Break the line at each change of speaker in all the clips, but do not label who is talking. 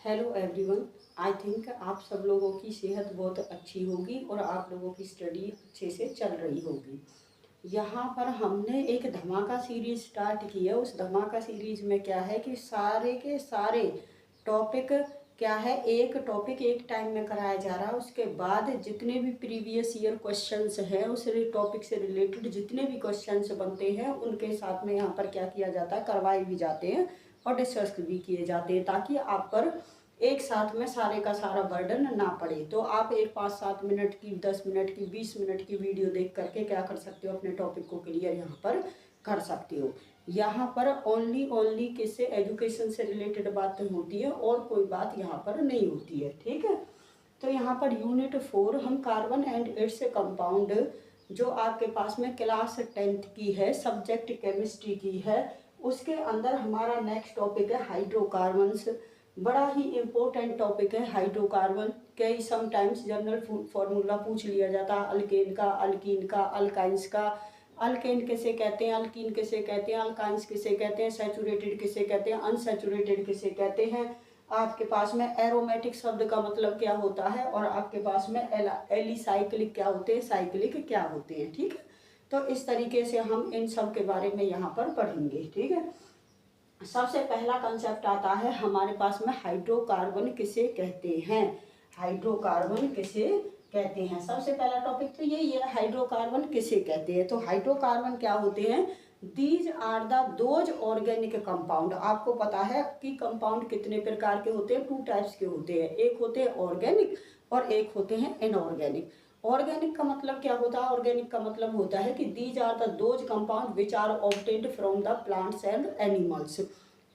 Hello everyone. I think आप सब लोगों की सेहत बहुत अच्छी होगी और आप लोगों की स्टडी अच्छे से चल रही होगी। यहाँ पर हमने एक धमाका सीरीज स्टार्ट की है। उस धमाका सीरीज में क्या है कि सारे के सारे टॉपिक क्या है, एक टॉपिक एक टाइम में कराया जा रहा है। उसके बाद जितने भी प्रीवियस ईयर क्वेश्चंस हैं उस टॉपिक से रिलेटेड जितने भी क्वेश्चंस बनते हैं उनके साथ में यहाँ पर क्या किया जाता है, करवाए भी जाते हैं और डिस्कस भी किए जाते हैं, ताकि आप पर एक साथ में सारे का सारा बर्डन ना पड़े। तो आप एक 5-7 मिनट की, 10 मिनट की, 20 मिनट की वीडियो देख करके क्या कर सकते हो, अपने टॉपिक को क्लियर यहाँ पर कर सकते हो। यहाँ पर ओनली किससे, एजुकेशन से रिलेटेड बातें होती है और कोई बात यहाँ पर नहीं होती है। ठीक है, तो यहाँ पर यूनिट 4 हम कार्बन एंड इट्स कंपाउंड, जो आपके पास में क्लास 10th की है, सब्जेक्ट केमिस्ट्री की है, उसके अंदर हमारा नेक्स्ट टॉपिक है हाइड्रोकार्बन्स। बड़ा ही इम्पोर्टेंट टॉपिक है हाइड्रोकार्बन। कई समटाइम्स जनरल फॉर्मूला पूछ लिया जाता है, अल्केन का, अल्कीन का, अल्काइंस का। अल्केन किसे कहते हैं, अल्कीन किसे कहते हैं, अल्काइंस किसे कहते हैं, सैचुरेटेड किसे कहते हैं, अनसैचुरेटेड किसे कहते हैं। आपके पास में एरोमेटिक शब्द का मतलब क्या होता है, और आपके पास में एलिसाइक्लिक क्या होते हैं, साइक्लिक क्या होते हैं। ठीक है, तो इस तरीके से हम इन सब के बारे में यहाँ पर पढ़ेंगे। ठीक है, सबसे पहला कंसेप्ट आता है हमारे पास में, हाइड्रोकार्बन किसे कहते हैं। हाइड्रोकार्बन किसे कहते हैं, सबसे पहला टॉपिक तो यही है, हाइड्रोकार्बन किसे कहते हैं। तो हाइड्रोकार्बन क्या होते हैं, these are the those organic compound. आपको पता है कि कंपाउंड कितने प्रकार के होते हैं, 2 टाइप्स के होते हैं, एक होते हैं ऑर्गेनिक और एक होते हैं इनऑर्गेनिक। ऑर्गेनिक का मतलब क्या होता है, ऑर्गेनिक का मतलब होता है कि these are the those compound which are obtained from the plants and animals.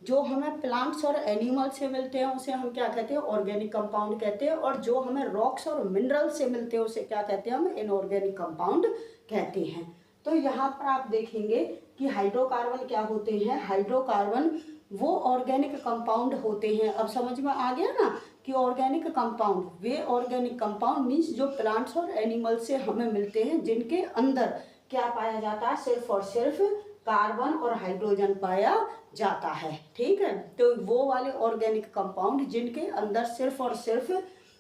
जो हमें प्लांट्स और एनिमल से मिलते हैं उसे हम क्या कहते हैं, ऑर्गेनिक कंपाउंड कहते हैं, और जो हमें रॉक्स और मिनरल से मिलते हैं उसे क्या कहते हैं, हम इनऑर्गेनिक कंपाउंड कहते हैं। तो यहाँ पर आप देखेंगे कि हाइड्रोकार्बन क्या होते हैं। हाइड्रोकार्बन वो ऑर्गेनिक कंपाउंड होते हैं। अब समझ में आ गया ना कि ऑर्गेनिक कंपाउंड, वे ऑर्गेनिक कंपाउंड मीन्स जो प्लांट्स और एनिमल से हमें मिलते हैं, जिनके अंदर क्या पाया जाता है, सिर्फ और सिर्फ कार्बन और हाइड्रोजन पाया जाता है। ठीक है, तो वो वाले ऑर्गेनिक कंपाउंड जिनके अंदर सिर्फ और सिर्फ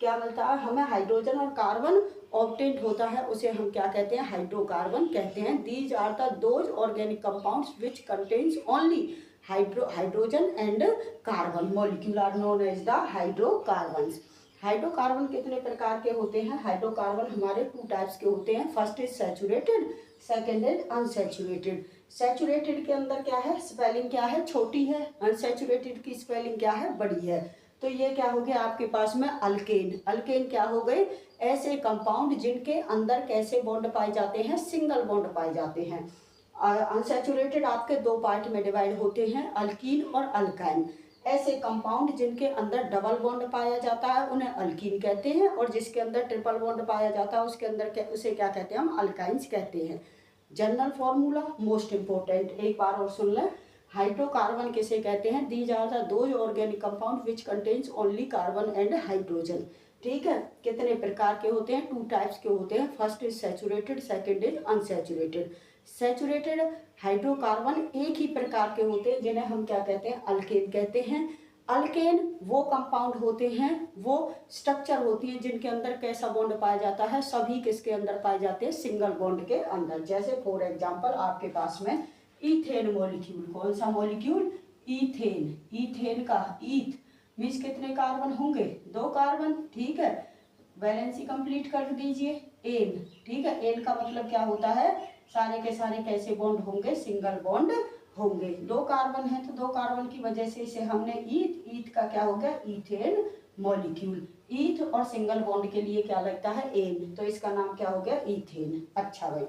क्या मिलता है, हमें हाइड्रोजन और कार्बन ऑब्टेन्ड होता है, उसे हम क्या कहते हैं, हाइड्रोकार्बन कहते हैं। These are the those organic compounds which contains only hydrogen and carbon molecule are known as the hydrocarbons. Hydrocarbon कितने प्रकार के होते हैं, हाइड्रोकार्बन हमारे 2 टाइप्स के होते हैं। First is saturated, second is unsaturated. Saturated के अंदर क्या है, स्पेलिंग क्या है, छोटी है। अनसैचुरेटेड की स्पेलिंग क्या है, बड़ी है। तो ये क्या हो गया आपके पास में, अल्केन। अल्केन क्या हो गए, ऐसे कंपाउंड जिनके अंदर कैसे बॉन्ड पाए जाते हैं, सिंगल बॉन्ड पाए जाते हैं। अनसैचुरेटेड आपके 2 पार्ट में डिवाइड होते हैं, अल्कीन और अल्काइन। ऐसे कंपाउंड जिनके अंदर डबल बॉन्ड पाया जाता है उन्हें अल्कीन कहते हैं, और जिसके अंदर ट्रिपल बॉन्ड पाया जाता है उसके अंदर उसे क्या कहते हैं, हम अल्काइंस कहते हैं। जनरल फॉर्मूला मोस्ट इंपोर्टेंट, एक बार और सुन लें। हाइड्रोकार्बन किसे कहते हैं, these are the those organic compound which contains only carbon and hydrogen. ठीक है, कितने प्रकार के होते हैं, 2 टाइप्स के होते हैं। First is saturated, second is unsaturated. Saturated hydrocarbon एक ही प्रकार के होते हैं जिन्हें हम क्या कहते हैं, अल्केन कहते हैं। अल्केन वो कंपाउंड होते हैं, वो स्ट्रक्चर होती है जिनके अंदर कैसा बॉन्ड पाया जाता है, सभी किसके अंदर पाए जाते हैं, सिंगल बॉन्ड के अंदर। जैसे फॉर एग्जांपल आपके पास में इथेन मॉलिक्यूल, कौन सा मॉलिक्यूल, इथेन। इथेन का ईथ मीन्स कितने कार्बन होंगे, 2 कार्बन। ठीक है, वैलेंसी कंप्लीट कर दीजिए। एन, ठीक है, एन का मतलब क्या होता है, सारे के सारे कैसे बॉन्ड होंगे, सिंगल बॉन्ड होंगे। 2 कार्बन है तो 2 कार्बन की वजह से इसे हमने ईथ का क्या हो गया, इथेन मॉलिक्यूल। ईथ और सिंगल बॉन्ड के लिए क्या लगता है, एन, तो इसका नाम क्या हो गया, इथेन। अच्छा भाई,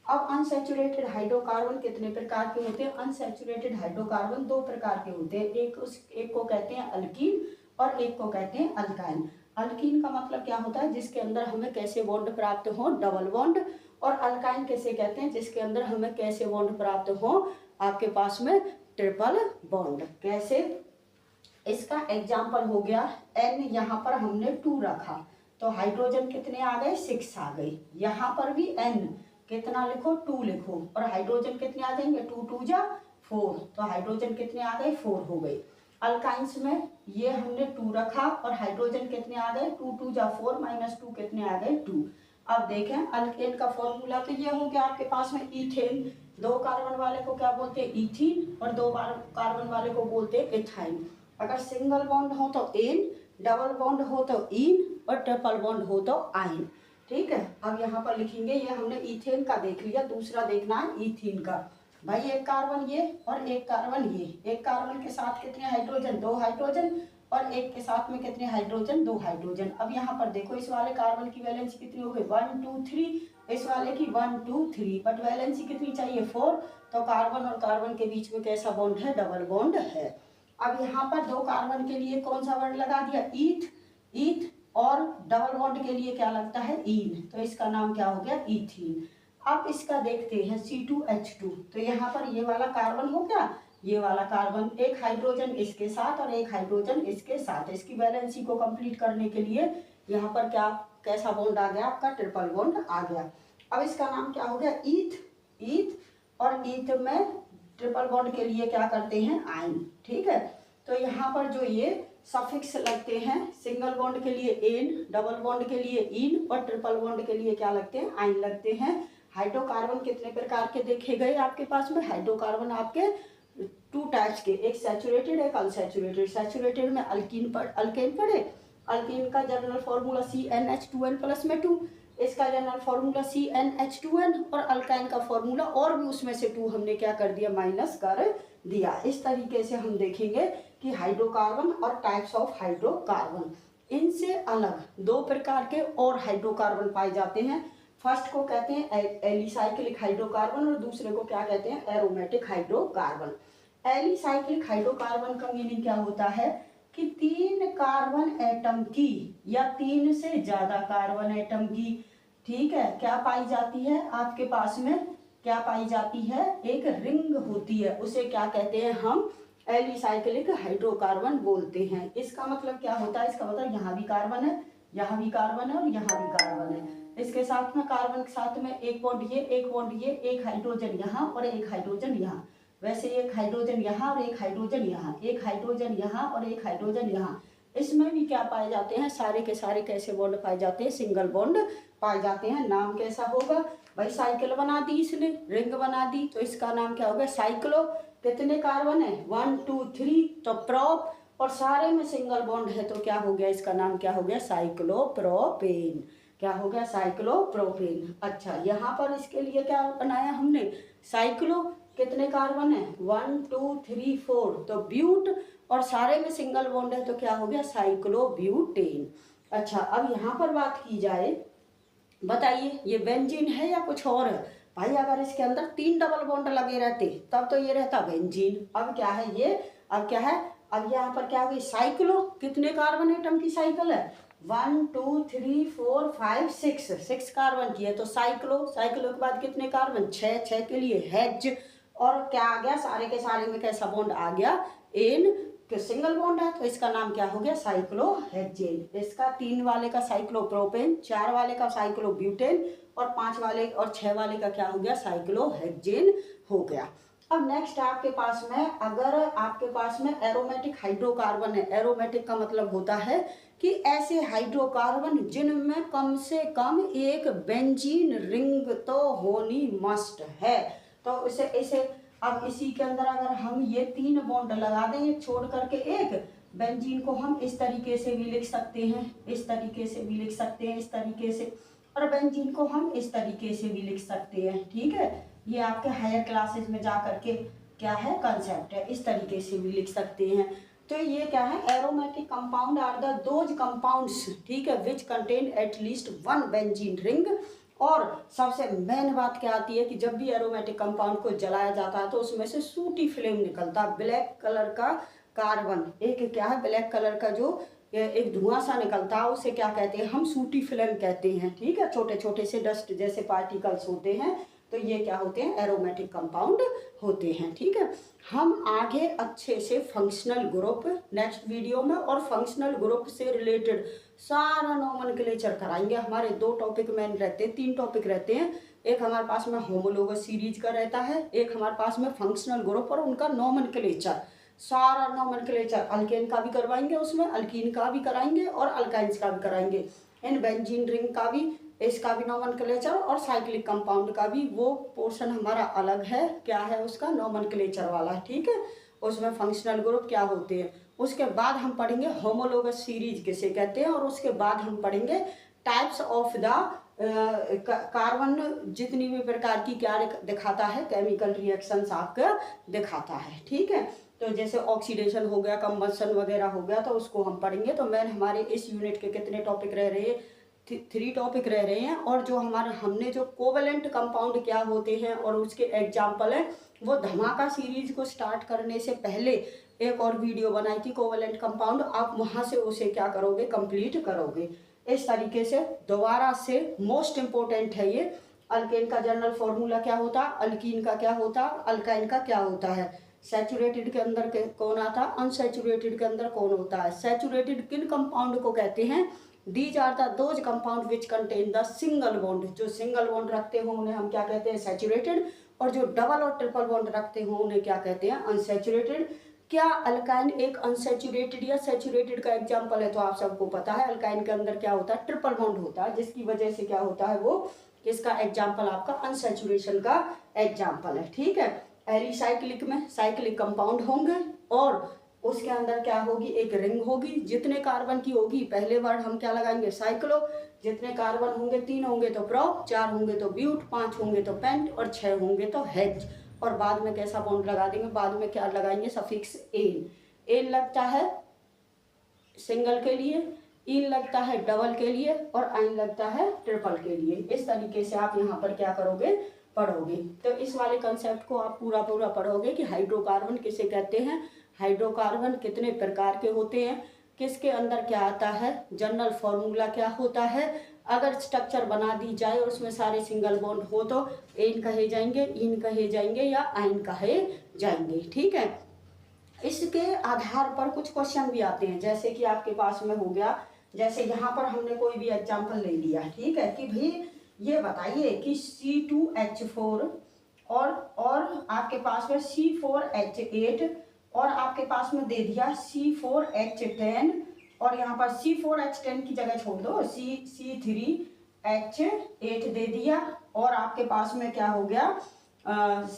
अब अनसैचुरेटेड हाइड्रोकार्बन कितने प्रकार के होते हैं। अनसैचुरेटेड हाइड्रोकार्बन 2 प्रकार के होते हैं, एक को कहते हैं अल्कीन और एक को कहते हैं अल्काइन। अल्कीन का मतलब क्या होता है, जिसके अंदर हमें कैसे बॉन्ड प्राप्त हो, डबल बॉन्ड। और अल्काइन किसे कहते हैं, जिसके अंदर हमें कैसे बॉन्ड प्राप्त हो, आपके पास में ट्रिपल बॉन्ड। कैसे, इसका एग्जाम्पल हो गया एन, यहाँ पर हमने 2 रखा तो हाइड्रोजन कितने आ गए, 6 आ गए। यहाँ पर भी एन कितना लिखो, 2 लिखो, और हाइड्रोजन कितने आ जाएंगे, 2 2 जा 4, तो हाइड्रोजन कितने आ गए, 4 हो गए। अल्काइंस में ये हमने 2 रखा और हाइड्रोजन कितने आ गए, 2 2 जा 4 -2 कितने आ गए 2। अब देखें अल्केन का फॉर्मूला तो ये हो गया आपके पास में इथेन, 2 कार्बन वाले को क्या बोलते हैं इथीन और 2 कार्बन वाले को बोलते हैं इथाइन। अगर सिंगल बॉन्ड हो तो एन, डबल बॉन्ड हो तो इन और ट्रिपल बॉन्ड हो तो आइन। ठीक है, अब यहाँ पर लिखेंगे, ये हमने इथेन का देख लिया, दूसरा देखना है इथीन का। भाई एक कार्बन ये और एक कार्बन ये, एक कार्बन के साथ कितने हाइड्रोजन, 2 हाइड्रोजन और एक के साथ में कितने हाइड्रोजन, 2 हाइड्रोजन। अब यहाँ पर देखो इस वाले कार्बन की वैलेंसी कितनी हो गई 1 2 3, इस वाले की 1 2 3, बट वैलेंसी कितनी चाहिए 4, तो कार्बन और कार्बन के बीच में कैसा बॉन्ड है, डबल बॉन्ड है। अब यहाँ पर 2 कार्बन के लिए कौन सा वर्ड लगा दिया ईथ, ईथ, और डबल बॉन्ड के लिए क्या लगता है इन, तो इसका नाम क्या हो गया इथीन। अब इसका देखते हैं C2H2, तो यहाँ पर ये वाला कार्बन हो गया, ये वाला कार्बन, एक हाइड्रोजन इसके साथ और एक हाइड्रोजन इसके साथ, इसकी वैलेंसी को कंप्लीट करने के लिए यहाँ पर क्या कैसा बॉन्ड आ गया आपका, ट्रिपल बॉन्ड आ गया। अब इसका नाम क्या हो गया ईथ, ईथ, और ईथ में ट्रिपल बॉन्ड के लिए क्या करते हैं आइन। ठीक है, तो यहाँ पर जो ये सफिक्स लगते हैं, सिंगल बॉन्ड के लिए एन, डबल बॉन्ड के लिए इन और ट्रिपल बॉन्ड के लिए क्या लगते हैं आइन लगते हैं। हाइड्रोकार्बन कितने प्रकार के देखे गए आपके पास में, हाइड्रोकार्बन आपके 2 टाइप्स के, एक सैचुरेटेड एक अनसैचुरेटेड। सैचुरेटेड में अल्केन पढ़े, अल्केन का जनरल फॉर्मूला CnH2n+2, इसका जनरल फॉर्मूला CnH2n, और अल्काइन का फॉर्मूला और भी उसमें से 2 हमने क्या कर दिया माइनस कर दिया। इस तरीके से हम देखेंगे कि हाइड्रोकार्बन और टाइप्स ऑफ हाइड्रोकार्बन। इनसे अलग 2 प्रकार के और हाइड्रोकार्बन पाए जाते हैं। फर्स्ट को कहते हैं एलिसाइक्लिक हाइड्रोकार्बन और दूसरे को क्या कहते हैं एरोमेटिक हाइड्रोकार्बन। एलिसाइक्लिक हाइड्रोकार्बन का मीनिंग क्या होता है कि 3 कार्बन एटम की या 3 से ज्यादा कार्बन एटम की, ठीक है, क्या पाई जाती है आपके पास में, क्या पाई जाती है, एक रिंग होती है, उसे क्या कहते हैं हम एलिसाइक्लिक हाइड्रोकार्बन बोलते हैं। इसका मतलब क्या होता है, इसका मतलब यहाँ भी कार्बन है, यहाँ भी कार्बन है और यहाँ भी कार्बन है, इसके साथ में कार्बन के साथ में एक बॉन्ड ये, एक बॉन्ड ये, एक हाइड्रोजन यहाँ और एक हाइड्रोजन यहाँ, वैसे एक हाइड्रोजन यहाँ और एक हाइड्रोजन यहाँ, एक हाइड्रोजन यहाँ और एक हाइड्रोजन यहाँ। इसमें भी क्या पाए जाते हैं, सारे के सारे कैसे बॉन्ड पाए जाते हैं, सिंगल बॉन्ड पाए जाते हैं। नाम कैसा होगा भाई, साइकिल बना दी इसने, रिंग बना दी, तो इसका नाम क्या होगा साइक्लो। कितने कार्बन है 1 2 3, तो प्रोप, और सारे में सिंगल बॉन्ड है तो क्या हो गया, इसका नाम क्या हो गया साइक्लोप्रोपेन। क्या हो गया साइक्लोप्रोपेन। अच्छा, यहाँ पर इसके लिए क्या बनाया हमने साइक्लो, कितने कार्बन है 1 2 3 4, तो ब्यूट, और सारे में सिंगल बॉन्ड है तो क्या हो गया साइक्लोब्यूटेन। अच्छा, अब यहाँ पर बात की जाए, बताइए ये बेंजीन है या कुछ और है भाई। अगर इसके अंदर 3 डबल बॉन्ड लगे रहते तब तो ये रहता बेंजीन। अब क्या है ये, अब क्या है, अब यहाँ पर क्या हुई साइक्लो, कितने कार्बन एटम की साइकिल है 1 2 3 4 5 6 कार्बन की है, तो साइक्लो, साइक्लो के बाद कितने कार्बन 6 के लिए हेज, और क्या आ गया सारे के सारे में कैसा बॉन्ड आ गया एन, सिंगल बॉन्ड है तो इसका नाम क्या हो गया साइक्लोहेक्सेन। इसका 3 वाले का साइक्लोप्रोपेन, 4 वाले का साइक्लोब्यूटेन और 5 वाले और 6 वाले का क्या हो गया साइक्लोहेक्सेन हो गया। अब नेक्स्ट आपके पास में, अगर आपके पास में एरोमेटिक हाइड्रोकार्बन है, एरोमेटिक का मतलब होता है कि ऐसे हाइड्रोकार्बन जिनमें कम से कम एक बेंजीन रिंग तो होनी मस्ट है, तो इसे अब इसी के अंदर अगर हम ये 3 बॉन्ड लगा दें, एक छोड़ करके एक, बेंजीन को हम इस तरीके से भी लिख सकते हैं, इस तरीके से भी लिख सकते हैं, इस तरीके से, और बेंजीन को हम इस तरीके से भी लिख सकते हैं। ठीक है, ये आपके हायर क्लासेस में जा करके क्या है कंसेप्ट है, इस तरीके से भी लिख सकते हैं। तो ये क्या है, aromatic compound are the those compounds, ठीक है, which contain at least 1 benzene ring. और सबसे मेन बात क्या आती है कि जब भी एरोमेटिक कंपाउंड को जलाया जाता है तो उसमें से सूटी फ्लेम निकलता, ब्लैक कलर का कार्बन, एक क्या है ब्लैक कलर का जो एक धुआं सा निकलता है, उसे क्या कहते हैं हम सूटी फ्लेम कहते हैं। ठीक है, छोटे छोटे से डस्ट जैसे पार्टिकल्स होते हैं, तो ये क्या होते हैं एरोमेटिक कंपाउंड होते हैं। ठीक है, हम आगे अच्छे से फंक्शनल ग्रुप नेक्स्ट वीडियो में और फंक्शनल ग्रुप से रिलेटेड सारा नोमेनक्लेचर कराएंगे। हमारे 2 टॉपिक मेन रहते हैं, 3 टॉपिक रहते हैं, एक हमारे पास में होमोलोगस सीरीज का रहता है, एक हमारे पास में फंक्शनल ग्रुप और उनका नोमेनक्लेचर। सारा नोमेनक्लेचर अल्केन का भी करवाएंगे, उसमें अल्कीन का भी कराएंगे और अल्काइंस का भी कराएंगे, इन बेंजीन रिंग का भी, इसका भी नोमेनक्लेचर और साइक्लिक कंपाउंड का भी। वो पोर्शन हमारा अलग है, क्या है उसका, नोमेनक्लेचर वाला, ठीक है। उसमें फंक्शनल ग्रुप क्या होते हैं। उसके बाद हम पढ़ेंगे होमोलोगस सीरीज किसे कहते हैं, और उसके बाद हम पढ़ेंगे टाइप्स ऑफ द कार्बन, जितनी भी प्रकार की क्या दिखाता है, केमिकल रिएक्शंस आपका दिखाता है, ठीक है। तो जैसे ऑक्सीडेशन हो गया, कंबशन वगैरह हो गया, तो उसको हम पढ़ेंगे। तो मैंने हमारे इस यूनिट के कितने टॉपिक रह रहे हैं, 3 टॉपिक रह रहे हैं। और जो हमारे हमने जो कोवेलेंट कंपाउंड क्या होते हैं और उसके एग्जाम्पल हैं, वो धमाका सीरीज को स्टार्ट करने से पहले एक और वीडियो बनाई थी कोवेलेंट कंपाउंड, आप वहाँ से उसे क्या करोगे, कंप्लीट करोगे। इस तरीके से दोबारा से मोस्ट इम्पोर्टेंट है ये, अल्केन का जनरल फॉर्मूला क्या होता, अल्कीन का क्या होता, अल्काइन का क्या होता है, सैचुरेटेड के अंदर कौन आता, अनसैचुरेटेड के अंदर कौन होता है, सैचुरेटेड किन कंपाउंड को कहते हैं, these are the those compound which contain the single bond, जो सिंगल बॉन्ड रखते हो उन्हें हम क्या कहते हैं, सैचुरेटेड, और जो डबल और ट्रिपल बॉन्ड रखते हो उन्हें क्या कहते हैं, अनसैचुरेटेड। क्या अल्काइन एक अनसैचुरेटेड या सैचुरेटेड का एग्जाम्पल है, तो आप सबको पता है अल्काइन के अंदर क्या होता है, ट्रिपल बॉन्ड होता है, जिसकी वजह से क्या होता है, वो किसका एग्जाम्पल, आपका अनसैचुरेशन का एग्जाम्पल है, ठीक है। एलिसाइक्लिक में साइक्लिक कंपाउंड होंगे और उसके अंदर क्या होगी, एक रिंग होगी, जितने कार्बन की होगी, पहले वर्ड हम क्या लगाएंगे, साइक्लो, जितने कार्बन होंगे 3 होंगे तो प्रोप, 4 होंगे तो ब्यूट, 5 होंगे तो पेंट और 6 होंगे तो हेक्स। और बाद में कैसा बॉन्ड लगा देंगे, बाद में क्या लगाएंगे, सफिक्स एन। एन लगता है सिंगल के लिए, इन लगता है डबल के लिए, और आइन लगता है ट्रिपल के लिए। इस तरीके से आप यहाँ पर क्या करोगे, पढ़ोगे। तो इस वाले कंसेप्ट को आप पूरा पूरा पढ़ोगे कि हाइड्रोकार्बन किसे कहते हैं, हाइड्रोकार्बन कितने प्रकार के होते हैं, किसके अंदर क्या आता है, जनरल फॉर्मूला क्या होता है, अगर स्ट्रक्चर बना दी जाए और उसमें सारे सिंगल बॉन्ड हो तो एन कहे जाएंगे, इन कहे जाएंगे या आइन कहे जाएंगे, ठीक है। इसके आधार पर कुछ क्वेश्चन भी आते हैं, जैसे कि आपके पास में हो गया, जैसे यहाँ पर हमने कोई भी एग्जाम्पल ले लिया, ठीक है, कि भाई ये बताइए कि C2H4 और आपके पास में C4H8 और आपके पास में दे दिया C4H10, और यहाँ पर C4H10 की जगह छोड़ दो C3H8 दे दिया, और आपके पास में क्या हो गया,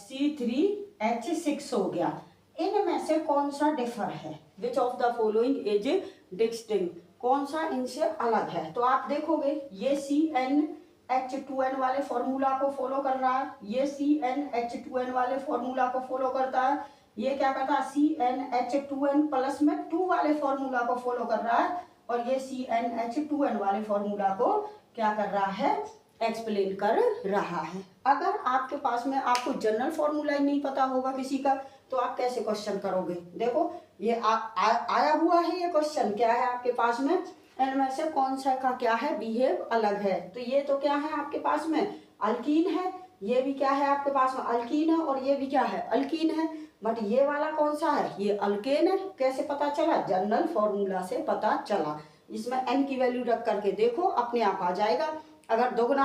C3H6 हो गया। इनमें से कौन सा डिफर है, which of the following is distinct, कौन सा इनसे अलग है। तो आप देखोगे ये CnH2n वाले फॉर्मूला को फॉलो कर रहा है, ये CnH2n वाले फॉर्मूला को फॉलो करता है, ये क्या करता है, CnH2n प्लस में 2 वाले फॉर्मूला को फॉलो कर रहा है, और ये CnH2n वाले फॉर्मूला को क्या कर रहा है, एक्सप्लेन कर रहा है। अगर आपके पास में आपको जनरल फॉर्मूला ही नहीं पता होगा किसी का, तो आप कैसे क्वेश्चन करोगे। देखो ये आया हुआ है, ये क्वेश्चन क्या है आपके पास में, इनमें से कौन सा का क्या है, बिहेव अलग है। तो ये तो क्या है आपके पास में, अल्कीन है, ये भी क्या है आपके पास में, अल्कीन है, और ये भी क्या है, अल्कीन है। बट ये वाला कौन सा है, ये अल्केन है। कैसे पता चला, जनरल फॉर्मूला से पता चला। इसमें n की वैल्यू रख करके देखो, अपने आप आ जाएगा। अगर दुगना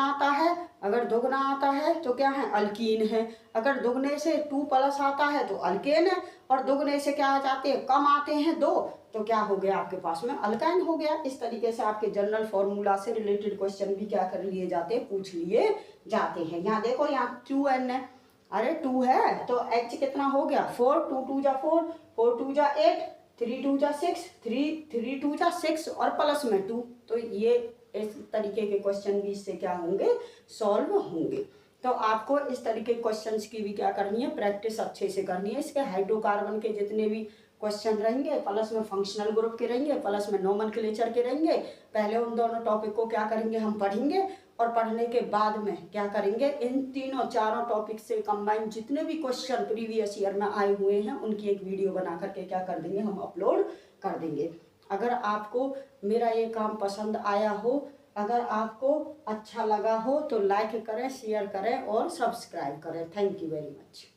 आता है तो क्या है, अल्कीन है। अगर दुगने से 2 प्लस आता है तो अल्केन है, और दुगने से क्या आ जाते हैं, कम आते हैं 2, तो क्या हो गया आपके पास में, अल्काइन हो गया। इस तरीके से आपके जनरल फॉर्मूला से रिलेटेड क्वेश्चन भी क्या कर लिए जाते हैं, पूछ लिए जाते हैं। यहाँ देखो, यहाँ 2n है, अरे 2 है तो h कितना हो गया, 4, 2 2 जा 4, 4 2 जा 8, 3 2 जा 6, 3 2 जा 6 और प्लस में 2। तो ये इस तरीके के क्वेश्चन भी इससे क्या होंगे, सॉल्व होंगे। तो आपको इस तरीके के क्वेश्चंस की भी क्या करनी है, प्रैक्टिस अच्छे से करनी है। इसके हाइड्रोकार्बन के जितने भी क्वेश्चन रहेंगे, प्लस में फंक्शनल ग्रुप के रहेंगे, प्लस में नोमेनक्लेचर के रहेंगे। पहले उन दोनों टॉपिक को क्या करेंगे, हम पढ़ेंगे, और पढ़ने के बाद में क्या करेंगे, इन तीनों चारों टॉपिक से कंबाइन जितने भी क्वेश्चन प्रीवियस ईयर में आए हुए हैं उनकी एक वीडियो बना करके क्या कर देंगे, हम अपलोड कर देंगे। अगर आपको मेरा ये काम पसंद आया हो, अगर आपको अच्छा लगा हो तो लाइक करें, शेयर करें और सब्सक्राइब करें। Thank you very much.